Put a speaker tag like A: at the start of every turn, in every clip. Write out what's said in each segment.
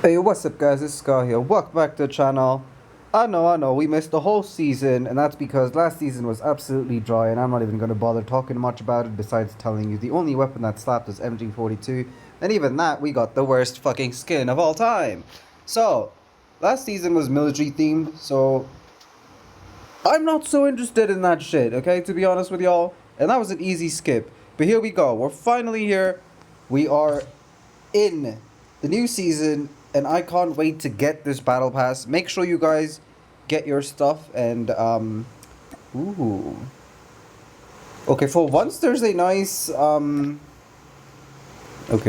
A: Hey, what's up guys, it's Scar here. Welcome back to the channel. I know, we missed the whole season, and that's because last season was absolutely dry, and I'm not even going to bother talking much about it besides telling you the only weapon that slapped was MG42, and even that, we got the worst fucking skin of all time. So, last season was military themed, so I'm not so interested in that shit, okay, to be honest with y'all, and that was an easy skip. But here we go, we're finally here, we are in the new season, and I can't wait to get this battle pass. Make sure you guys get your stuff, and ooh, okay, for once there's a nice okay,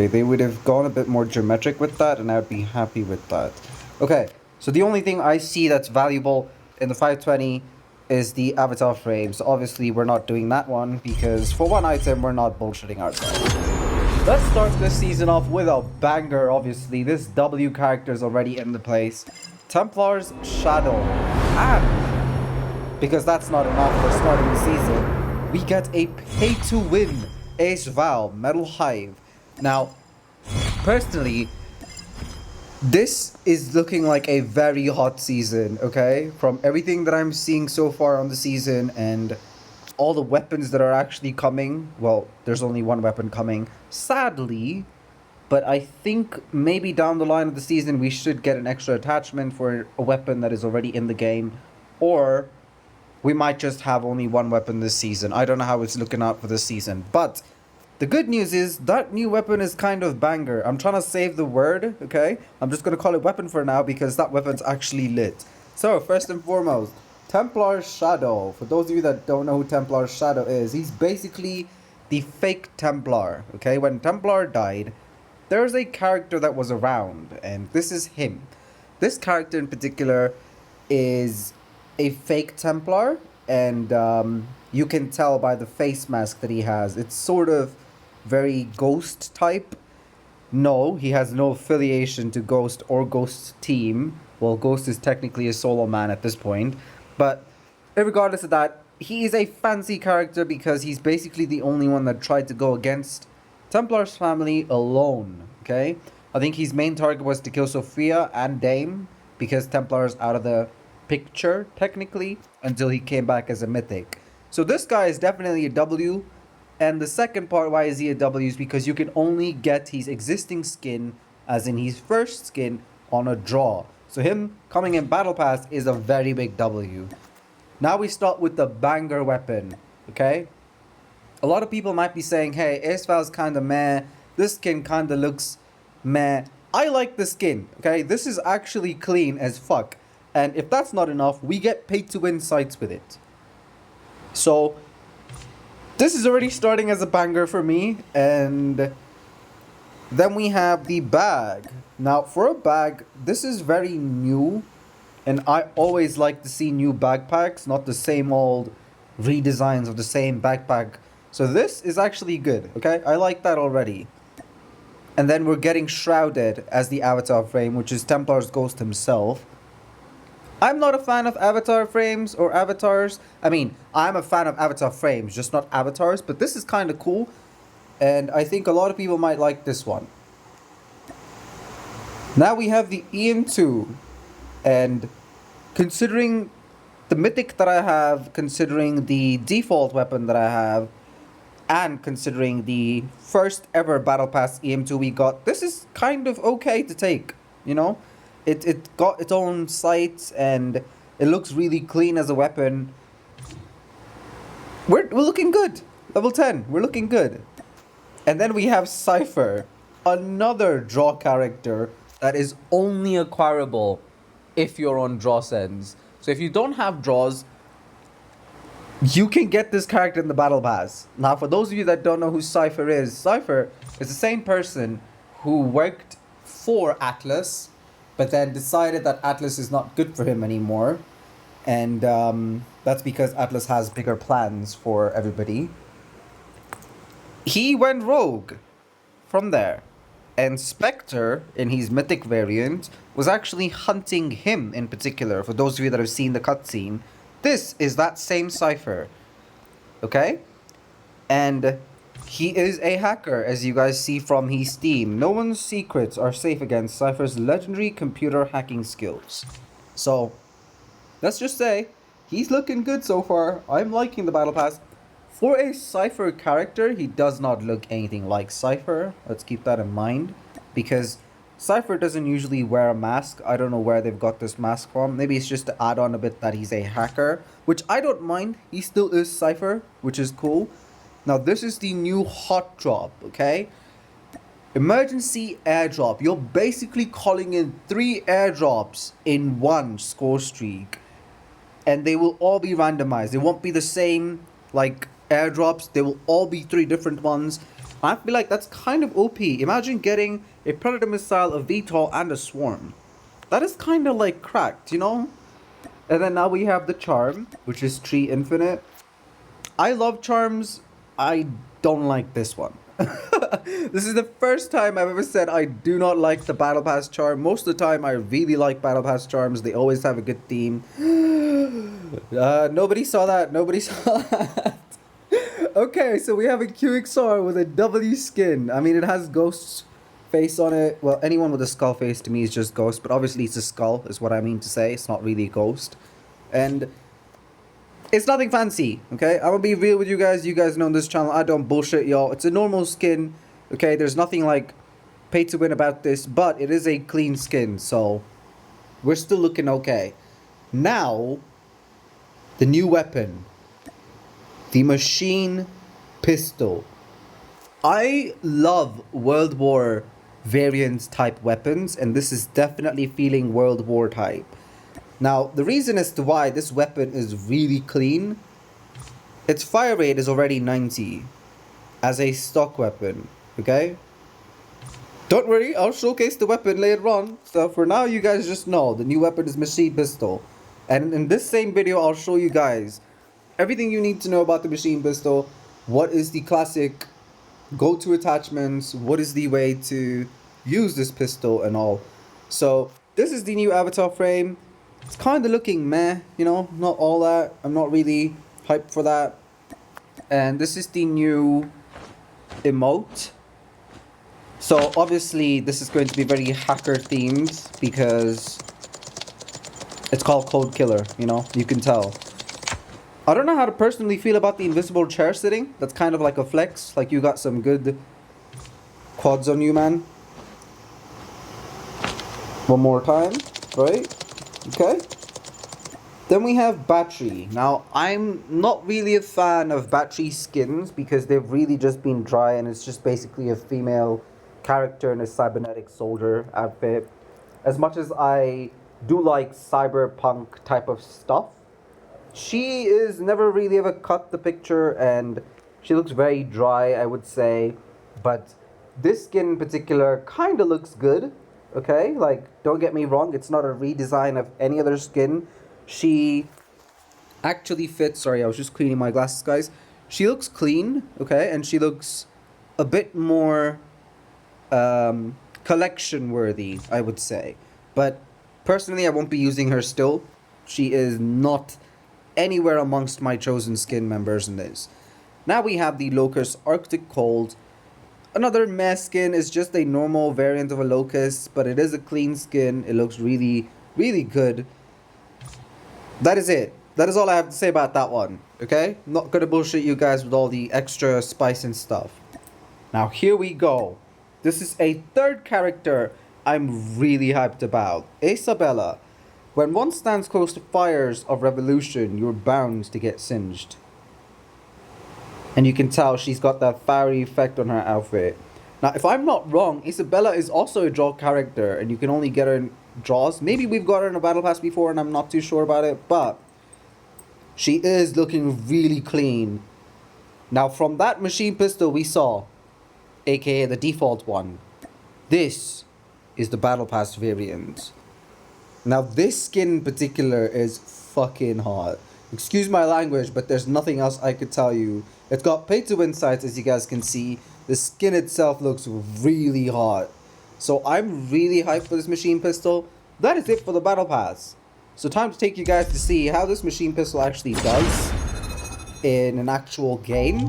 A: they would have gone a bit more geometric with that, and I'd be happy with that. Okay, so the only thing I see that's valuable in the 520 is the avatar frame. So obviously we're not doing that one because for one item we're not bullshitting ourselves. Let's start this season off with a banger, obviously. This W character is already in the place. Templar's Shadow. And, because that's not enough for starting the season, we get a pay-to-win Ace Val Metal Hive. Now, personally, this is looking like a very hot season, okay? From everything that I'm seeing so far on the season and all the weapons that are actually coming. Well, there's only one weapon coming, sadly, but I think maybe down the line of the season we should get an extra attachment for a weapon that is already in the game, or we might just have only one weapon this season. I don't know how it's looking out for this season, but the good news is that new weapon is kind of banger. I'm trying to save the word, okay? I'm just going to call it weapon for now because that weapon's actually lit. So, first and foremost, Templar's Shadow. For those of you that don't know who Templar's Shadow is, he's basically the fake Templar, okay? When Templar died, there's a character that was around, and this is him. This character in particular is a fake Templar, and you can tell by the face mask that he has. It's sort of very Ghost type. No, he has no affiliation to Ghost or Ghost's team. Well, Ghost is technically a solo man at this point. But regardless of that, he is a fancy character because he's basically the only one that tried to go against Templar's family alone, okay? I think his main target was to kill Sophia and Dame because Templar's out of the picture, technically, until he came back as a mythic. So this guy is definitely a W. And the second part why is he a W is because you can only get his existing skin, as in his first skin, on a draw. So him coming in Battle Pass is a very big W. Now we start with the banger weapon, okay? A lot of people might be saying, hey, Ace Val's kinda meh, this skin kinda looks meh. I like the skin, okay? This is actually clean as fuck. And if that's not enough, we get paid to win sites with it. So this is already starting as a banger for me, and then we have the bag. Now, for a bag, this is very new, and I always like to see new backpacks, not the same old redesigns of the same backpack. So this is actually good, okay? I like that already. And then we're getting Shrouded as the avatar frame, which is Templar's Ghost himself. I'm not a fan of avatar frames or avatars. I mean, I'm a fan of avatar frames, just not avatars. But this is kind of cool. And I think a lot of people might like this one. Now we have the EM2. And considering the mythic that I have, considering the default weapon that I have, and considering the first ever Battle Pass EM2 we got, this is kind of okay to take, you know? It got its own sights, and it looks really clean as a weapon. We're looking good. Level 10, we're looking good. And then we have Cypher, another draw character that is only acquirable if you're on draw sends. So if you don't have draws, you can get this character in the Battle Pass. Now, for those of you that don't know who Cypher is the same person who worked for Atlas, but then decided that Atlas is not good for him anymore. And that's because Atlas has bigger plans for everybody. He went rogue from there. And Spectre, in his mythic variant, was actually hunting him in particular. For those of you that have seen the cutscene, this is that same Cypher. Okay? And He is a hacker, as you guys see from his Steam. No one's secrets are safe against Cypher's legendary computer hacking skills. So, let's just say, he's looking good so far. I'm liking the Battle Pass. For a Cypher character, he does not look anything like Cypher. Let's keep that in mind. Because Cypher doesn't usually wear a mask. I don't know where they've got this mask from. Maybe it's just to add on a bit that he's a hacker. Which I don't mind. He still is Cypher, which is cool. Now, this is the new hot drop, okay? Emergency airdrop. You're basically calling in 3 airdrops in one score streak. And they will all be randomized. They won't be the same, like, airdrops. They will all be 3 different ones. I feel like that's kind of OP. Imagine getting a Predator missile, a VTOL, and a Swarm. That is kind of, like, cracked, you know? And then now we have the Charm, which is Tree Infinite. I love Charms. I don't like this one. This is the first time I've ever said I do not like the Battle Pass charm. Most of the time I really like Battle Pass charms. They always have a good theme. Nobody saw that. Nobody saw that. Okay, so we have a QXR with a W skin. I mean, it has Ghost's face on it. Well, anyone with a skull face to me is just Ghost. But obviously it's a skull is what I mean to say. It's not really a Ghost. And it's nothing fancy, okay? I'm gonna be real with you guys. You guys know on this channel, I don't bullshit, y'all. It's a normal skin, okay? There's nothing like pay to win about this, but it is a clean skin, so we're still looking okay. Now, the new weapon, the machine pistol. I love World War variant type weapons, and this is definitely feeling World War type. Now, the reason as to why this weapon is really clean, its fire rate is already 90 as a stock weapon, okay? Don't worry, I'll showcase the weapon later on. So for now, you guys just know the new weapon is machine pistol. And in this same video, I'll show you guys everything you need to know about the machine pistol. What is the classic go-to attachments? What is the way to use this pistol and all. So this is the new avatar frame. It's kind of looking meh, you know, not all that. I'm not really hyped for that. And this is the new emote. So obviously this is going to be very hacker themed because it's called Code Killer, you know, you can tell. I don't know how to personally feel about the invisible chair sitting. That's kind of like a flex, like you got some good quads on you, man. One more time, right? Okay. Then we have battery. Now, I'm not really a fan of battery skins because they've really just been dry and it's just basically a female character in a cybernetic soldier outfit. As much as I do like cyberpunk type of stuff, she is never really ever cut the picture and she looks very dry, I would say. But this skin in particular kind of looks good. Okay, like, don't get me wrong, it's not a redesign of any other skin. She actually fits, sorry, I was just cleaning my glasses, guys. She looks clean, okay, and she looks a bit more collection worthy, I would say. But personally, I won't be using her still. She is not anywhere amongst my chosen skin members in this. Now we have the Locust Arctic Cold. Another meh skin is just a normal variant of a Locust, but it is a clean skin. It looks really, really good. That is it. That is all I have to say about that one, okay? Not gonna bullshit you guys with all the extra spice and stuff. Now here we go. This is a third character I'm really hyped about. Isabella. When one stands close to fires of revolution, you're bound to get singed. And you can tell she's got that fiery effect on her outfit. Now, if I'm not wrong, Isabella is also a draw character, and you can only get her in draws. Maybe we've got her in a battle pass before, and I'm not too sure about it, but she is looking really clean. Now, from that machine pistol we saw, aka the default one, this is the battle pass variant. Now, this skin in particular is fucking hot. Excuse my language, but there's nothing else I could tell you. It's got pay to win sights, as you guys can see. The skin itself looks really hot. So I'm really hyped for this machine pistol. That is it for the battle pass. So time to take you guys to see how this machine pistol actually does in an actual game.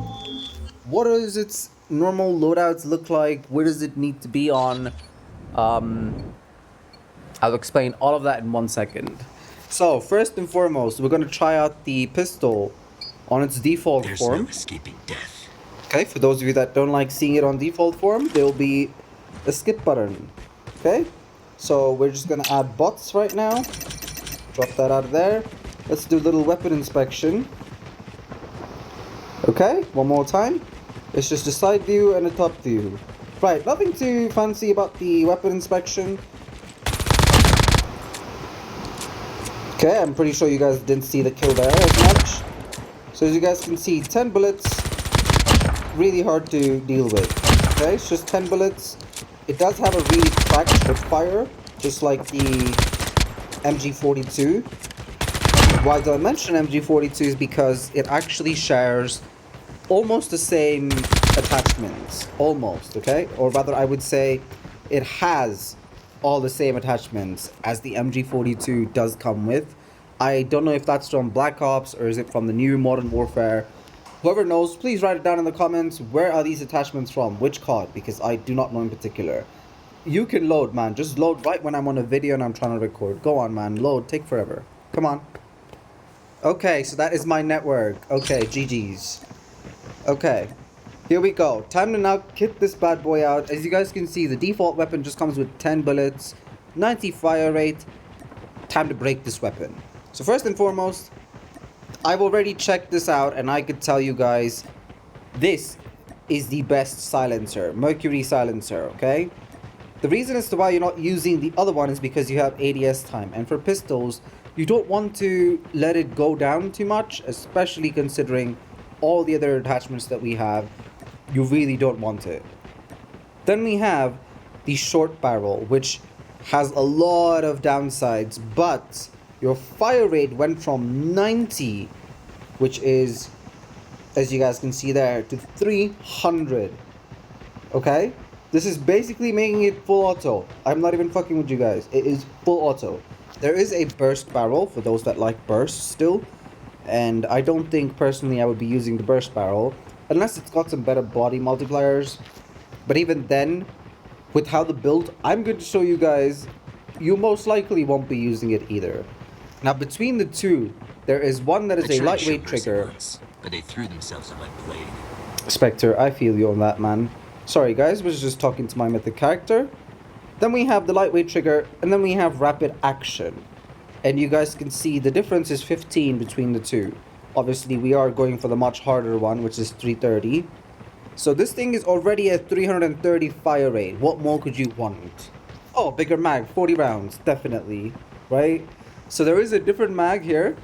A: what does its normal loadouts look like? Where does it need to be on? I'll explain all of that in 1 second. So, first and foremost, we're going to try out the pistol on its default form.
B: No escaping death.
A: Okay, for those of you that don't like seeing it on default form, there will be a skip button. Okay, so we're just going to add bots right now. Drop that out of there. Let's do a little weapon inspection. Okay, one more time. It's just a side view and a top view. Right, nothing too fancy about the weapon inspection. Okay, I'm pretty sure you guys didn't see the kill there as much. So as you guys can see, 10 bullets, really hard to deal with. Okay, it's just 10 bullets. It does have a really cracked with fire, just like the MG42. Why do I mention MG42 is because it actually shares almost the same attachments. Almost, okay? Or rather, I would say it has all the same attachments as the MG42 does come with. I don't know if that's from Black Ops or is it from the new Modern Warfare. Whoever knows, please write it down in the comments. Where are these attachments from? Which COD? Because I do not know in particular. You can load, man. Just load right when I'm on a video and I'm trying to record. Go on, man. Load. Take forever. Come on. Okay, so that is my network. Okay, GG's. Okay, here we go. Time to now kit this bad boy out. As you guys can see, the default weapon just comes with 10 bullets, 90 fire rate. Time to break this weapon. So first and foremost, I've already checked this out and I could tell you guys, this is the best silencer, Mercury silencer, okay? The reason as to why you're not using the other one is because you have ADS time. And for pistols, you don't want to let it go down too much, especially considering all the other attachments that we have. You really don't want it. Then we have the short barrel, which has a lot of downsides, but your fire rate went from 90, which is, as you guys can see there, to 300. Okay? This is basically making it full auto. I'm not even fucking with you guys. It is full auto. There is a burst barrel for those that like burst still. And I don't think personally I would be using the burst barrel unless it's got some better body multipliers. But even then, with how the build, I'm going to show you guys, you most likely won't be using it either. Now between the two, there is one that is a lightweight trigger.
B: But they threw themselves in my blade.
A: Spectre, I feel you on that, man. Sorry guys, was just talking to my mythic character. Then we have the lightweight trigger, and then we have rapid action. And you guys can see the difference is 15 between the two. Obviously, we are going for the much harder one, which is 330. So this thing is already at 330 fire rate. What more could you want? Oh, bigger mag, 40 rounds, definitely, right? So there is a different mag here,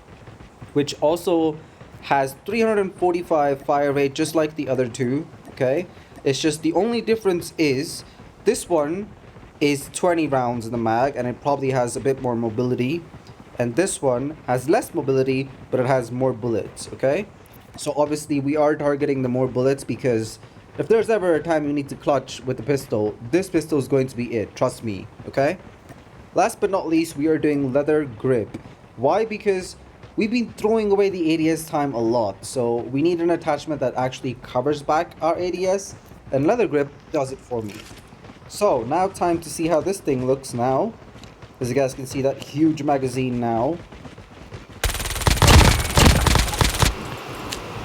A: which also has 345 fire rate, just like the other two, okay? It's just the only difference is this one is 20 rounds in the mag, and it probably has a bit more mobility. And this one has less mobility, but it has more bullets, okay? So obviously we are targeting the more bullets because if there's ever a time you need to clutch with the pistol, this pistol is going to be it, trust me, okay? Last but not least, we are doing leather grip. Why? Because we've been throwing away the ADS time a lot, so we need an attachment that actually covers back our ADS, and leather grip does it for me. So now time to see how this thing looks now. As you guys can see, that huge magazine now.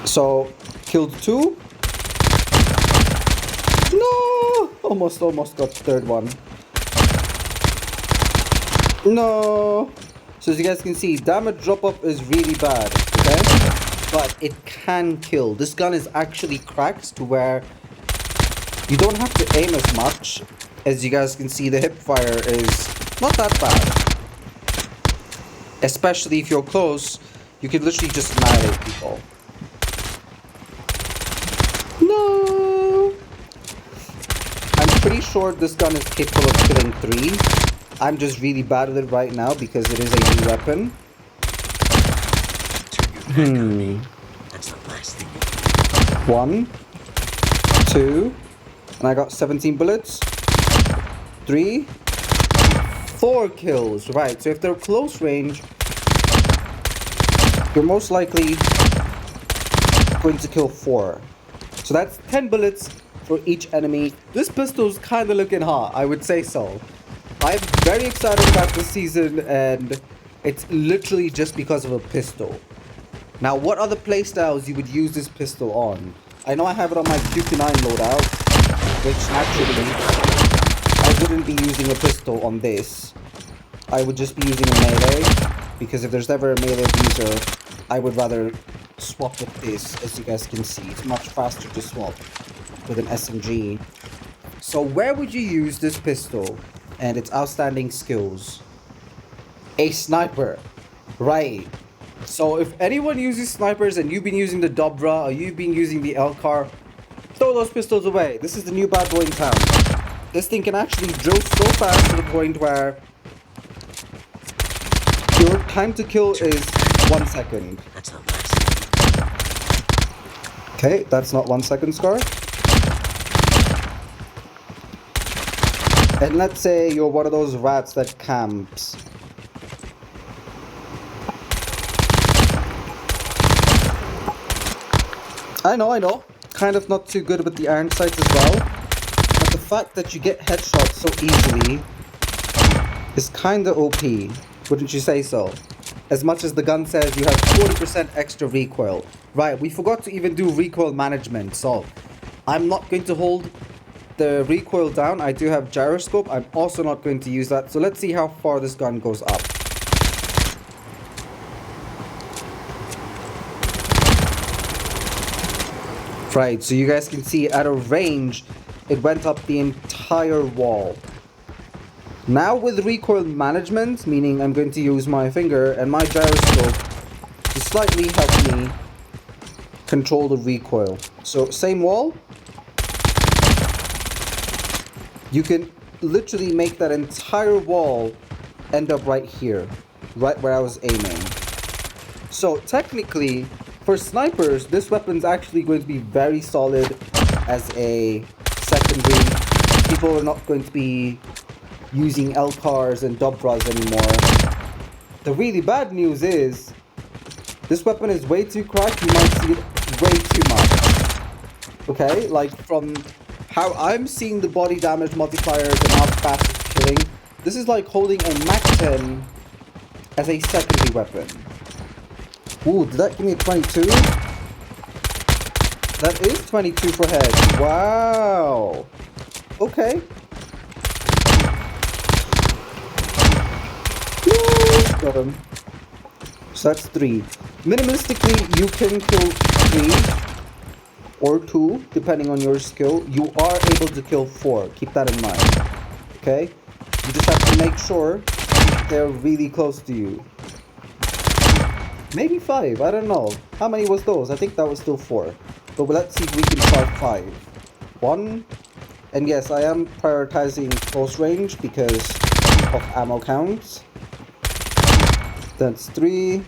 A: So, killed 2. No! Almost got the third one. No! So as you guys can see, damage drop off is really bad, okay? But it can kill. This gun is actually cracked to where you don't have to aim as much. As you guys can see, the hip fire is not that bad. Especially if you're close, you can literally just annihilate people. No! I'm pretty sure this gun is capable of killing 3. I'm just really bad with it right now because it is a new weapon.
B: That's the last thing.
A: 1, 2, and I got 17 bullets. 3, 4 kills. Right, so if they're close range, you're most likely going to kill 4. So that's 10 bullets for each enemy. This pistol's kind of looking hot, I would say so. I'm very excited about this season, and it's literally just because of a pistol. Now, what other playstyles you would use this pistol on? I know I have it on my Q9 loadout, which naturally, I wouldn't be using a pistol on this. I would just be using a melee, because if there's ever a melee abuser, I would rather swap with this. As you guys can see, it's much faster to swap with an SMG. So where would you use this pistol and its outstanding skills? A sniper, right? So if anyone uses snipers and you've been using the Dobra or you've been using the Elcar, throw those pistols away. This is the new bad boy in town. This thing can actually drill so fast to the point where your time to kill is 1 second.
B: That's not last.
A: Okay, that's not 1 second, Scar. And let's say you're one of those rats that camps. I know. Kind of not too good with the iron sights as well. But the fact that you get headshots so easily is kinda OP. Wouldn't you say so? As much as the gun says you have 40% extra recoil. Right, we forgot to even do recoil management, so I'm not going to hold the recoil down. I do have gyroscope. I'm also not going to use that. So let's see how far this gun goes up. Right, so you guys can see at a range, it went up the entire wall. Now with recoil management, meaning I'm going to use my finger and my gyroscope to slightly help me control the recoil. So same wall. You can literally make that entire wall end up right here, right where I was aiming. So technically, for snipers, this weapon's actually going to be very solid as a secondary. People are not going to be using Elcars and Dobras anymore. The really bad news is, this weapon is way too cracked. You might see it way too much. Okay, like from how I'm seeing the body damage multipliers and how fast it's killing, this is like holding a MAC-10 as a secondary weapon. Ooh, did that give me a 22? That is 22 for head. Wow. Okay. Woo! Got him. So that's 3. Minimalistically, you can kill 3 or 2, depending on your skill. You are able to kill 4. Keep that in mind. Okay? You just have to make sure they're really close to you. Maybe 5, I don't know. How many was those? I think that was still 4. But let's see if we can try 5. 1. And yes, I am prioritizing close range because of ammo counts. That's 3.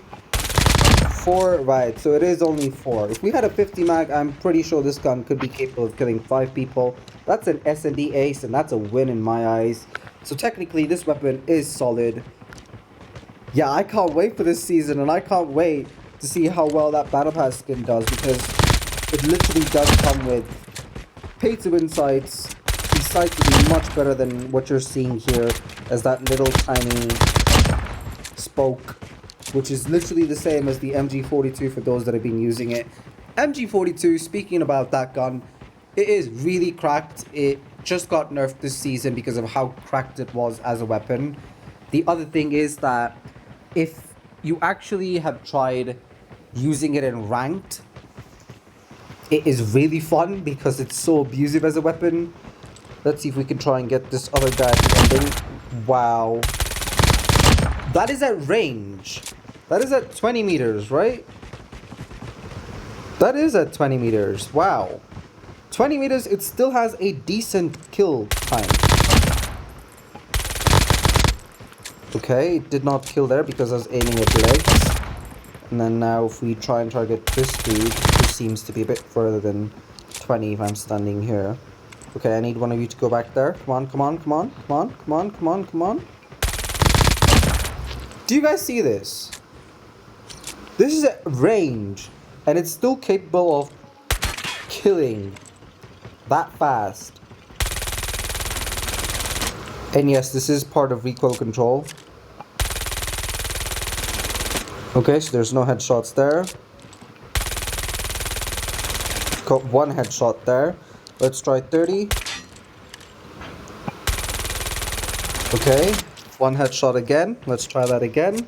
A: 4, right, so it is only 4. If we had a 50 mag, I'm pretty sure this gun could be capable of killing 5 people. That's an S&D ace, and that's a win in my eyes. So technically, this weapon is solid. Yeah, I can't wait for this season, and I can't wait to see how well that Battle Pass skin does, because it literally does come with pay-to-win sights. These sights will be much better than what you're seeing here as that little tiny spoke, which is literally the same as the MG42 for those that have been using it. MG42, speaking about that gun, it is really cracked. It just got nerfed this season because of how cracked it was as a weapon. The other thing is that if you actually have tried using it in ranked, it is really fun because it's so abusive as a weapon. Let's see if we can try and get this other guy at the ending. Wow. That is at range. That is at 20 meters, right? That is at 20 meters. Wow. 20 meters, it still has a decent kill time. Okay, it did not kill there because I was aiming at legs. And then now if we try and target this dude, who seems to be a bit further than 20 if I'm standing here. Okay, I need one of you to go back there. Come on, come on, come on, come on, come on, come on, come on. Do you guys see this? This is at range, and it's still capable of killing that fast. And yes, this is part of recoil control. Okay, so there's no headshots there. Got one headshot there. Let's try 30. Okay, one headshot again. Let's try that again.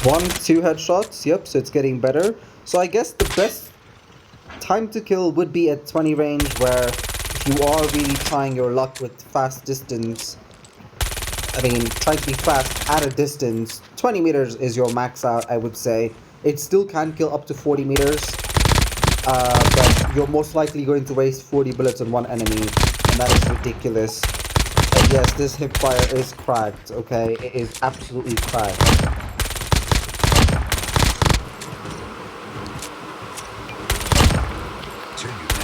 A: 2 headshots. Yep, so it's getting better. So I guess the best time to kill would be at 20 range, where if you are really trying your luck with fast distance, I mean, trying to be fast at a distance, 20 meters is your max out, I would say. It still can kill up to 40 meters, but you're most likely going to waste 40 bullets on one enemy, and that is ridiculous. And yes, this hipfire is cracked, okay? It is absolutely cracked.
B: Turn your back.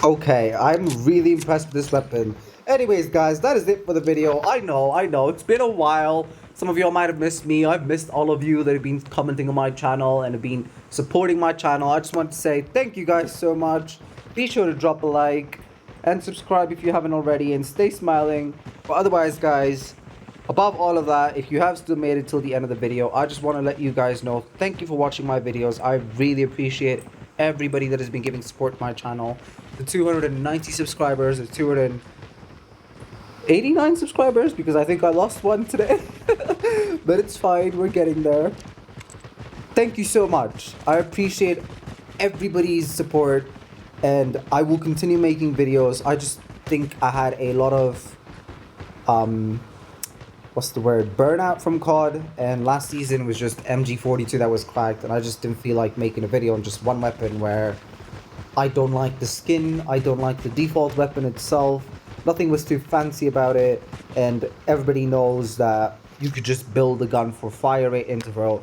A: Okay, I'm really impressed with this weapon. Anyways, guys, that is it for the video. I know, it's been a while. Some of y'all might have missed me. I've missed all of you that have been commenting on my channel and have been supporting my channel. I just want to say thank you guys so much. Be sure to drop a like and subscribe if you haven't already, and stay smiling. But otherwise, guys, above all of that, if you have still made it till the end of the video, I just want to let you guys know thank you for watching my videos. I really appreciate everybody that has been giving support to my channel. The 290 subscribers, the 289 subscribers, because I think I lost one today. But it's fine, we're getting there. Thank you so much. I appreciate everybody's support, and I will continue making videos. I just think I had a lot of what's the word, burnout from COD, and last season was just MG42 that was cracked, and I just didn't feel like making a video on just one weapon where I don't like the skin, I don't like the default weapon itself, nothing was too fancy about it, and everybody knows that you could just build a gun for fire rate interval.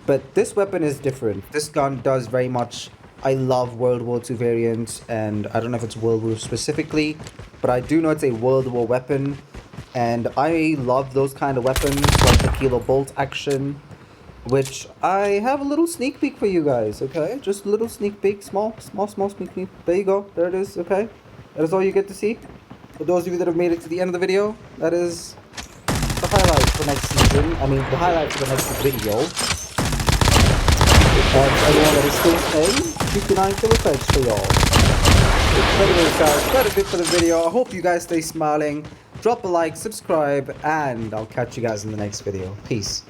A: But this weapon is different. This gun does very much, I love World War II variants, and I don't know if it's World War specifically, but I do know it's a World War weapon, and I love those kind of weapons, like the Kilo Bolt action, which I have a little sneak peek for you guys, okay? Just a little sneak peek, small sneak peek. There you go, there it is, okay? That is all you get to see. For those of you that have made it to the end of the video, that is the highlight for next season. I mean, the highlight for the next video. And for everyone that is still staying, 59 kilo thanks for y'all. Anyways, guys, that is it for the video. I hope you guys stay smiling. Drop a like, subscribe, and I'll catch you guys in the next video. Peace.